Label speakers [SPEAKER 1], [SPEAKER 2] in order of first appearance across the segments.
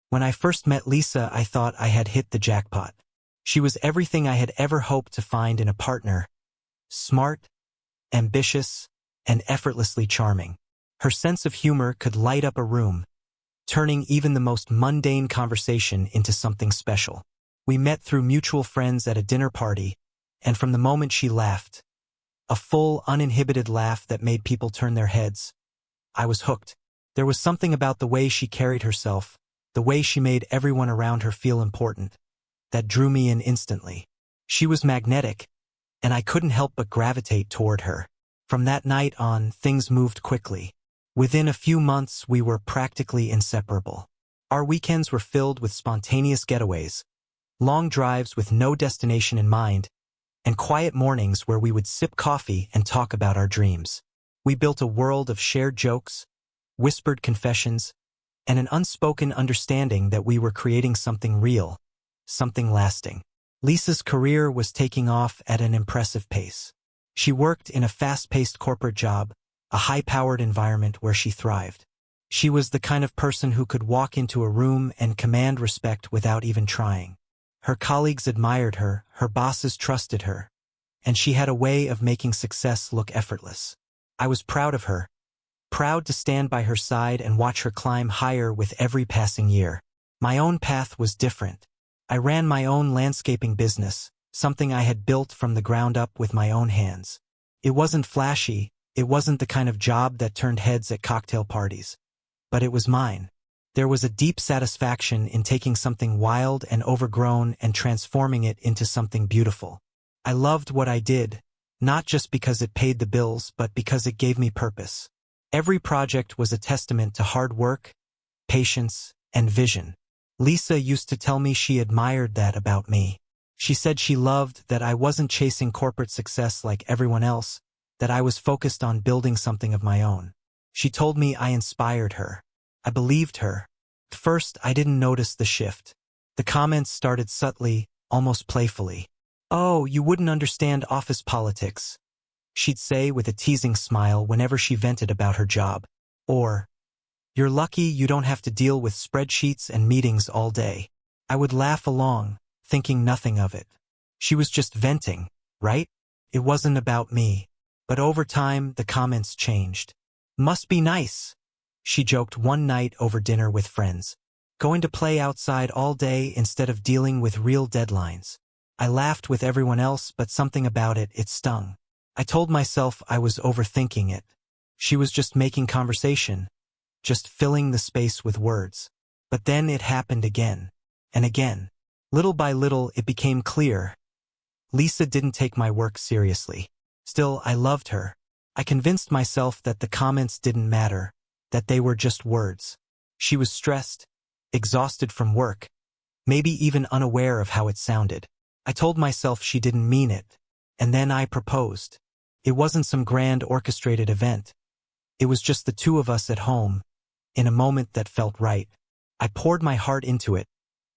[SPEAKER 1] When I first met Lisa, I thought I had hit the jackpot. She was everything I had ever hoped to find in a partner. Smart, ambitious, and effortlessly charming. Her sense of humor could light up a room, turning even the most mundane conversation into something special. We met through mutual friends at a dinner party, and from the moment she laughed, a full, uninhibited laugh that made people turn their heads, I was hooked. There was something about the way she carried herself, the way she made everyone around her feel important, that drew me in instantly. She was magnetic, and I couldn't help but gravitate toward her. From that night on, things moved quickly. Within a few months, we were practically inseparable. Our weekends were filled with spontaneous getaways, long drives with no destination in mind, and quiet mornings where we would sip coffee and talk about our dreams. We built a world of shared jokes, whispered confessions, and an unspoken understanding that we were creating something real, something lasting. Lisa's career was taking off at an impressive pace. She worked in a fast-paced corporate job, a high-powered environment where she thrived. She was the kind of person who could walk into a room and command respect without even trying. Her colleagues admired her, her bosses trusted her, and she had a way of making success look effortless. I was proud of her, proud to stand by her side and watch her climb higher with every passing year. My own path was different. I ran my own landscaping business, something I had built from the ground up with my own hands. It wasn't flashy, it wasn't the kind of job that turned heads at cocktail parties. But it was mine. There was a deep satisfaction in taking something wild and overgrown and transforming it into something beautiful. I loved what I did, not just because it paid the bills, but because it gave me purpose. Every project was a testament to hard work, patience, and vision. Lisa used to tell me she admired that about me. She said she loved that I wasn't chasing corporate success like everyone else, that I was focused on building something of my own. She told me I inspired her. I believed her. At first, I didn't notice the shift. The comments started subtly, almost playfully. "Oh, you wouldn't understand office politics," she'd say with a teasing smile whenever she vented about her job. Or, "You're lucky you don't have to deal with spreadsheets and meetings all day." I would laugh along, thinking nothing of it. She was just venting, right? It wasn't about me. But over time, the comments changed. "Must be nice," she joked one night over dinner with friends. "Going to play outside all day instead of dealing with real deadlines." I laughed with everyone else, but something about it stung. I told myself I was overthinking it. She was just making conversation, just filling the space with words. But then it happened again, and again. Little by little, it became clear. Lisa didn't take my work seriously. Still, I loved her. I convinced myself that the comments didn't matter, that they were just words. She was stressed, exhausted from work, maybe even unaware of how it sounded. I told myself she didn't mean it, and then I proposed. It wasn't some grand orchestrated event. It was just the two of us at home, in a moment that felt right. I poured my heart into it,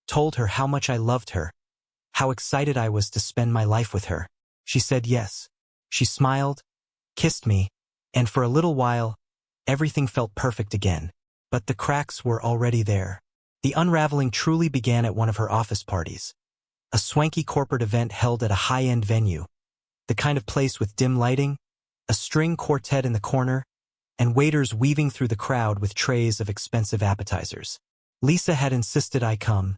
[SPEAKER 1] told her how much I loved her, how excited I was to spend my life with her. She said yes. She smiled, kissed me, and for a little while, everything felt perfect again. But the cracks were already there. The unraveling truly began at one of her office parties. A swanky corporate event held at a high-end venue. The kind of place with dim lighting, a string quartet in the corner, and waiters weaving through the crowd with trays of expensive appetizers. Lisa had insisted I come,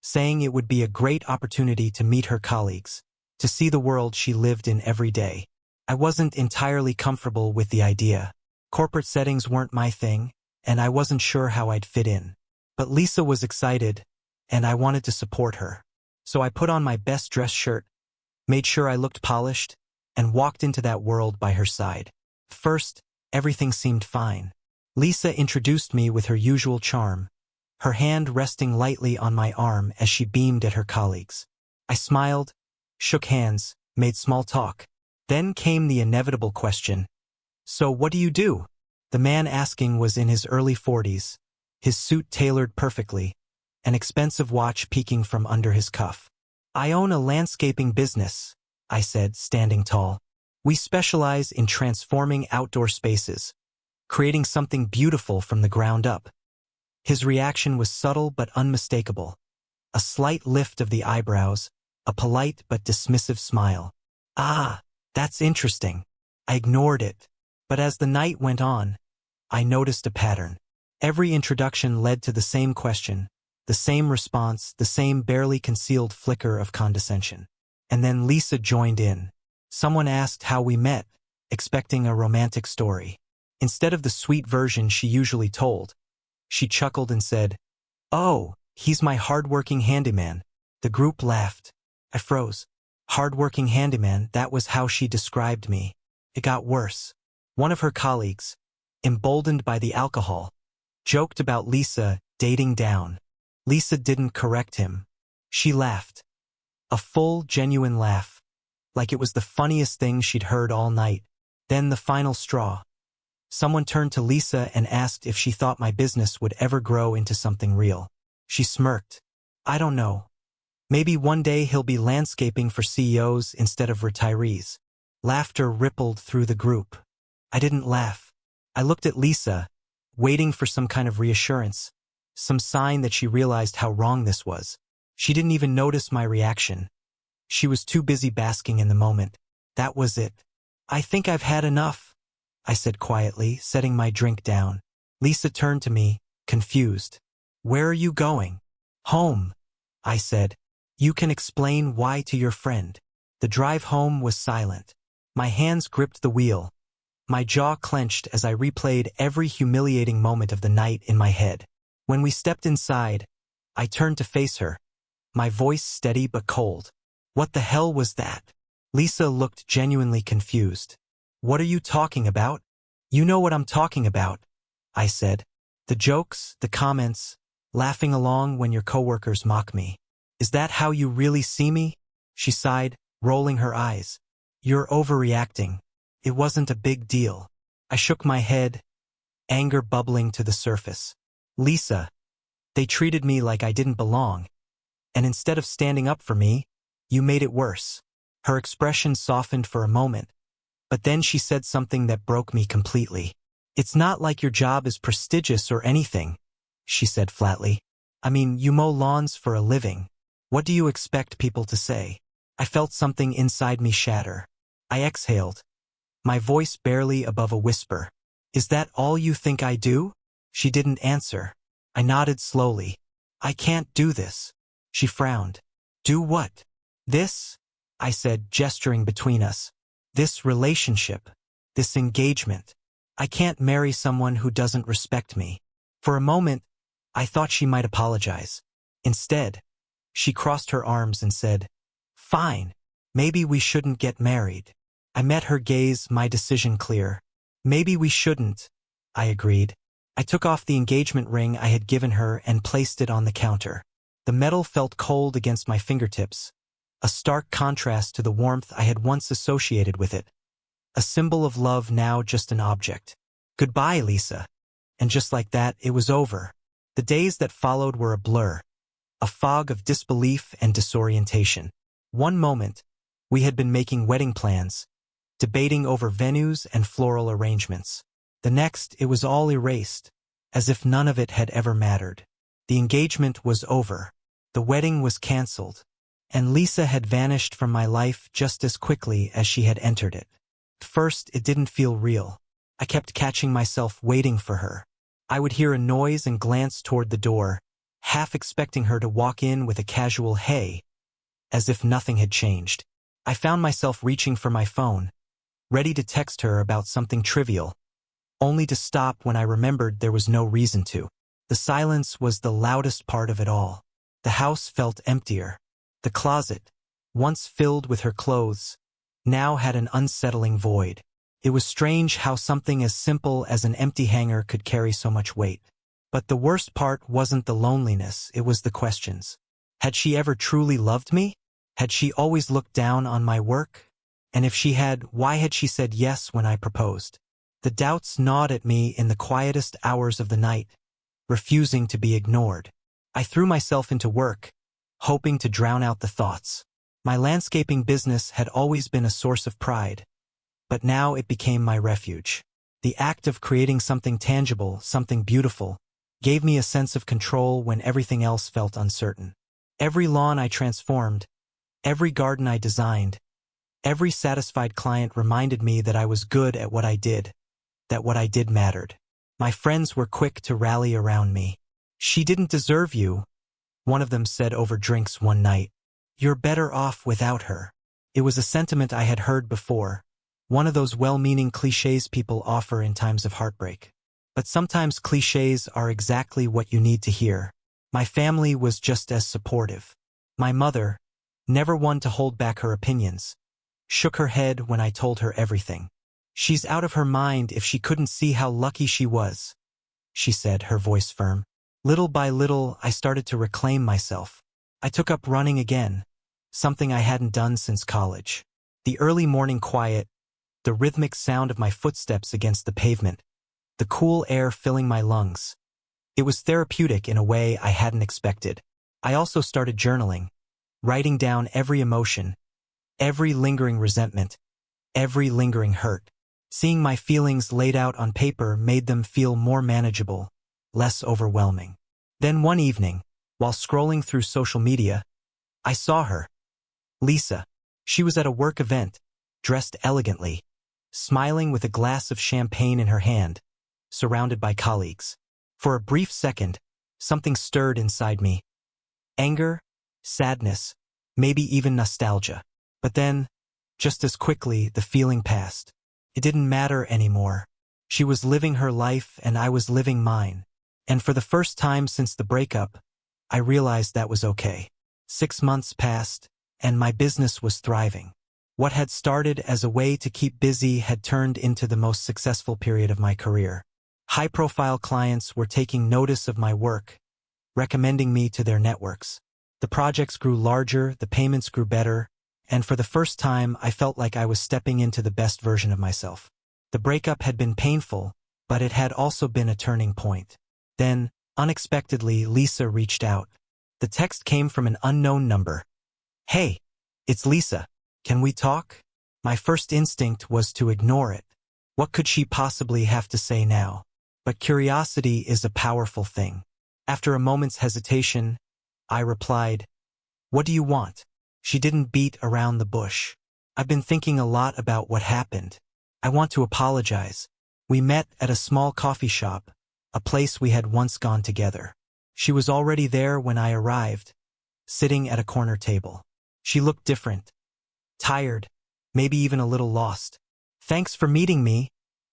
[SPEAKER 1] saying it would be a great opportunity to meet her colleagues, to see the world she lived in every day. I wasn't entirely comfortable with the idea. Corporate settings weren't my thing, and I wasn't sure how I'd fit in. But Lisa was excited, and I wanted to support her. So I put on my best dress shirt, made sure I looked polished, and walked into that world by her side. First, everything seemed fine. Lisa introduced me with her usual charm, her hand resting lightly on my arm as she beamed at her colleagues. I smiled, shook hands, made small talk. Then came the inevitable question. "So what do you do?" The man asking was in his early 40s, his suit tailored perfectly, an expensive watch peeking from under his cuff. "I own a landscaping business," I said, standing tall. "We specialize in transforming outdoor spaces, creating something beautiful from the ground up." His reaction was subtle but unmistakable. A slight lift of the eyebrows, a polite but dismissive smile. Ah, that's interesting. I ignored it. But as the night went on, I noticed a pattern. Every introduction led to the same question, the same response, the same barely concealed flicker of condescension. And then Lisa joined in. Someone asked how we met, expecting a romantic story. Instead of the sweet version she usually told, she chuckled and said, "Oh, he's my hard-working handyman." The group laughed. I froze. Hard-working handyman, that was how she described me. It got worse. One of her colleagues, emboldened by the alcohol, joked about Lisa dating down. Lisa didn't correct him. She laughed. A full, genuine laugh, like it was the funniest thing she'd heard all night. Then the final straw. Someone turned to Lisa and asked if she thought my business would ever grow into something real. She smirked. "I don't know. Maybe one day he'll be landscaping for CEOs instead of retirees." Laughter rippled through the group. I didn't laugh. I looked at Lisa, waiting for some kind of reassurance, some sign that she realized how wrong this was. She didn't even notice my reaction. She was too busy basking in the moment. That was it. "I think I've had enough," I said quietly, setting my drink down. Lisa turned to me, confused. "Where are you going?" "Home," I said. "You can explain why to your friend." The drive home was silent. My hands gripped the wheel. My jaw clenched as I replayed every humiliating moment of the night in my head. When we stepped inside, I turned to face her, my voice steady but cold. "What the hell was that?" Lisa looked genuinely confused. "What are you talking about?" "You know what I'm talking about," I said. "The jokes, the comments, laughing along when your coworkers mock me. Is that how you really see me?" She sighed, rolling her eyes. "You're overreacting. It wasn't a big deal." I shook my head, anger bubbling to the surface. "Lisa, they treated me like I didn't belong. And instead of standing up for me, you made it worse." Her expression softened for a moment, but then she said something that broke me completely. "It's not like your job is prestigious or anything," she said flatly. "I mean, you mow lawns for a living. What do you expect people to say?" I felt something inside me shatter. I exhaled, my voice barely above a whisper. "Is that all you think I do?" She didn't answer. I nodded slowly. "I can't do this." She frowned. "Do what?" "This," I said, gesturing between us. "This relationship. This engagement. I can't marry someone who doesn't respect me." For a moment, I thought she might apologize. Instead, she crossed her arms and said, "Fine. Maybe we shouldn't get married." I met her gaze, my decision clear. "Maybe we shouldn't," I agreed. I took off the engagement ring I had given her and placed it on the counter. The metal felt cold against my fingertips, a stark contrast to the warmth I had once associated with it. A symbol of love, now just an object. "Goodbye, Lisa." And just like that, it was over. The days that followed were a blur, a fog of disbelief and disorientation. One moment, we had been making wedding plans, debating over venues and floral arrangements. The next, it was all erased, as if none of it had ever mattered. The engagement was over. The wedding was canceled. And Lisa had vanished from my life just as quickly as she had entered it. At first, it didn't feel real. I kept catching myself waiting for her. I would hear a noise and glance toward the door, half expecting her to walk in with a casual "hey," as if nothing had changed. I found myself reaching for my phone, ready to text her about something trivial, only to stop when I remembered there was no reason to. The silence was the loudest part of it all. The house felt emptier. The closet, once filled with her clothes, now had an unsettling void. It was strange how something as simple as an empty hanger could carry so much weight. But the worst part wasn't the loneliness, it was the questions. Had she ever truly loved me? Had she always looked down on my work? And if she had, why had she said yes when I proposed? The doubts gnawed at me in the quietest hours of the night, refusing to be ignored. I threw myself into work, hoping to drown out the thoughts. My landscaping business had always been a source of pride, but now it became my refuge. The act of creating something tangible, something beautiful, gave me a sense of control when everything else felt uncertain. Every lawn I transformed, every garden I designed, every satisfied client reminded me that I was good at what I did, that what I did mattered. My friends were quick to rally around me. "She didn't deserve you," one of them said over drinks one night. "You're better off without her." It was a sentiment I had heard before, one of those well-meaning clichés people offer in times of heartbreak. But sometimes clichés are exactly what you need to hear. My family was just as supportive. My mother, never one to hold back her opinions, shook her head when I told her everything. "She's out of her mind if she couldn't see how lucky she was," she said, her voice firm. Little by little, I started to reclaim myself. I took up running again, something I hadn't done since college. The early morning quiet, the rhythmic sound of my footsteps against the pavement, the cool air filling my lungs. It was therapeutic in a way I hadn't expected. I also started journaling, writing down every emotion, every lingering resentment, every lingering hurt. Seeing my feelings laid out on paper made them feel more manageable, less overwhelming. Then one evening, while scrolling through social media, I saw her. Lisa. She was at a work event, dressed elegantly, smiling with a glass of champagne in her hand, surrounded by colleagues. For a brief second, something stirred inside me. Anger, sadness, maybe even nostalgia. But then, just as quickly, the feeling passed. It didn't matter anymore. She was living her life and I was living mine. And for the first time since the breakup, I realized that was okay. 6 months passed, and my business was thriving. What had started as a way to keep busy had turned into the most successful period of my career. High-profile clients were taking notice of my work, recommending me to their networks. The projects grew larger, the payments grew better, and for the first time I felt like I was stepping into the best version of myself. The breakup had been painful, but it had also been a turning point. Then, unexpectedly, Lisa reached out. The text came from an unknown number. "Hey, it's Lisa. Can we talk?" My first instinct was to ignore it. What could she possibly have to say now? But curiosity is a powerful thing. After a moment's hesitation, I replied, "What do you want?" She didn't beat around the bush. "I've been thinking a lot about what happened. I want to apologize. We met at a small coffee shop, a place we had once gone together." She was already there when I arrived, sitting at a corner table. She looked different, tired, maybe even a little lost. "Thanks for meeting me,"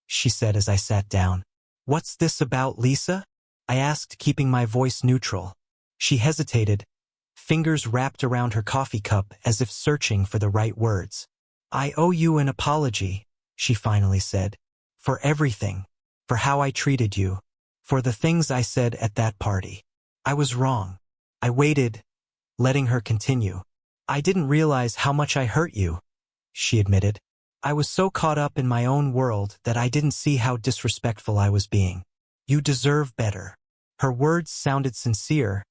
[SPEAKER 1] she said as I sat down. "What's this about, Lisa?" I asked, keeping my voice neutral. She hesitated, fingers wrapped around her coffee cup as if searching for the right words. "I owe you an apology," she finally said. "For everything. For how I treated you. For the things I said at that party. I was wrong." I waited, letting her continue. "I didn't realize how much I hurt you," she admitted. "I was so caught up in my own world that I didn't see how disrespectful I was being. You deserve better." Her words sounded sincere,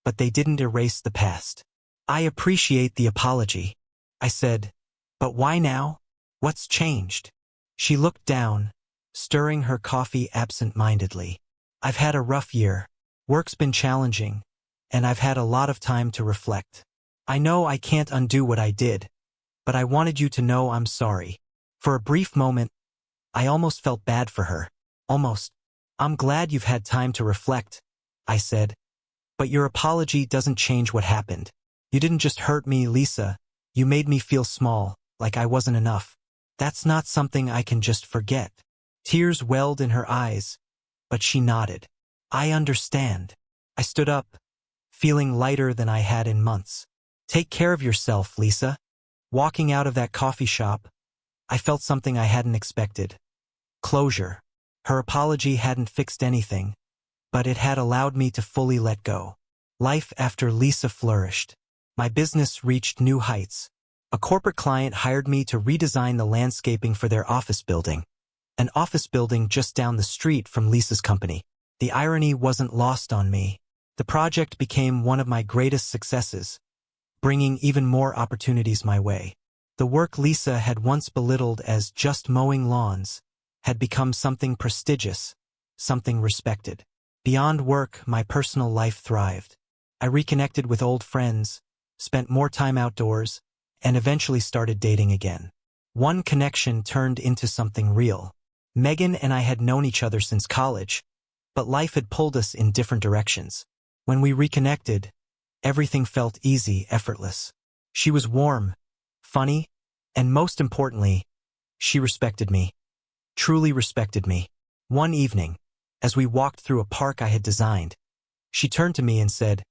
[SPEAKER 1] but they didn't erase the past. "I appreciate the apology," I said. "But why now? What's changed?" She looked down, stirring her coffee absent-mindedly. "I've had a rough year. Work's been challenging, and I've had a lot of time to reflect. I know I can't undo what I did, but I wanted you to know I'm sorry." For a brief moment, I almost felt bad for her. Almost. "I'm glad you've had time to reflect," I said. "But your apology doesn't change what happened. You didn't just hurt me, Lisa. You made me feel small, like I wasn't enough. That's not something I can just forget." Tears welled in her eyes, but she nodded. "I understand." I stood up, feeling lighter than I had in months. "Take care of yourself, Lisa." Walking out of that coffee shop, I felt something I hadn't expected. Closure. Her apology hadn't fixed anything, but it had allowed me to fully let go. Life after Lisa flourished. My business reached new heights. A corporate client hired me to redesign the landscaping for their office building. An office building just down the street from Lisa's company. The irony wasn't lost on me. The project became one of my greatest successes, bringing even more opportunities my way. The work Lisa had once belittled as just mowing lawns had become something prestigious, something respected. Beyond work, my personal life thrived. I reconnected with old friends, spent more time outdoors, and eventually started dating again. One connection turned into something real. Megan and I had known each other since college, but life had pulled us in different directions. When we reconnected, everything felt easy, effortless. She was warm, funny, and most importantly, she respected me. Truly respected me. One evening, as we walked through a park I had designed, she turned to me and said,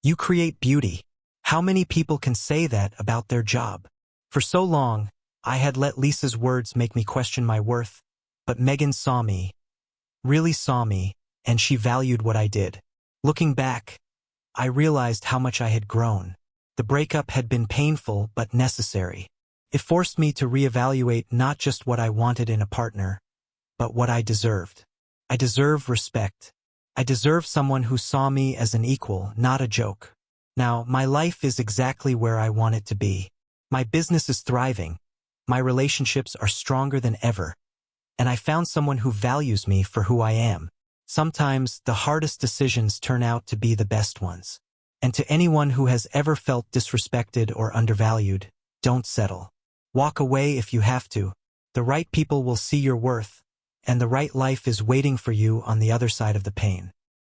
[SPEAKER 1] "You create beauty. How many people can say that about their job?" For so long, I had let Lisa's words make me question my worth, but Megan saw me, really saw me, and she valued what I did. Looking back, I realized how much I had grown. The breakup had been painful but necessary. It forced me to reevaluate not just what I wanted in a partner, but what I deserved. I deserve respect. I deserve someone who saw me as an equal, not a joke. Now, my life is exactly where I want it to be. My business is thriving. My relationships are stronger than ever. And I found someone who values me for who I am. Sometimes the hardest decisions turn out to be the best ones. And to anyone who has ever felt disrespected or undervalued, don't settle. Walk away if you have to. The right people will see your worth, and the right life is waiting for you on the other side of the pain.